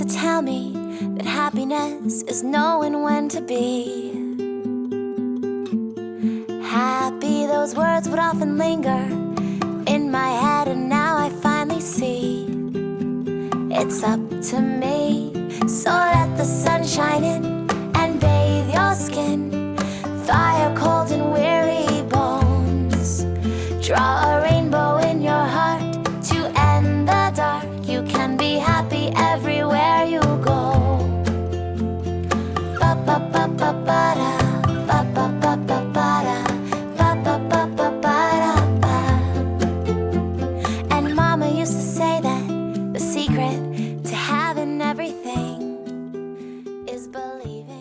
to tell me that happiness is knowing when to be happy. Those words would often linger in my head, and now I finally see it's up to me. So let the sun shine in and bathe your skin. Fire cold and weary bones. Draw a rainbow in your heart to end the dark. You can be happy everywhere you go. Ba ba ba ba ba da.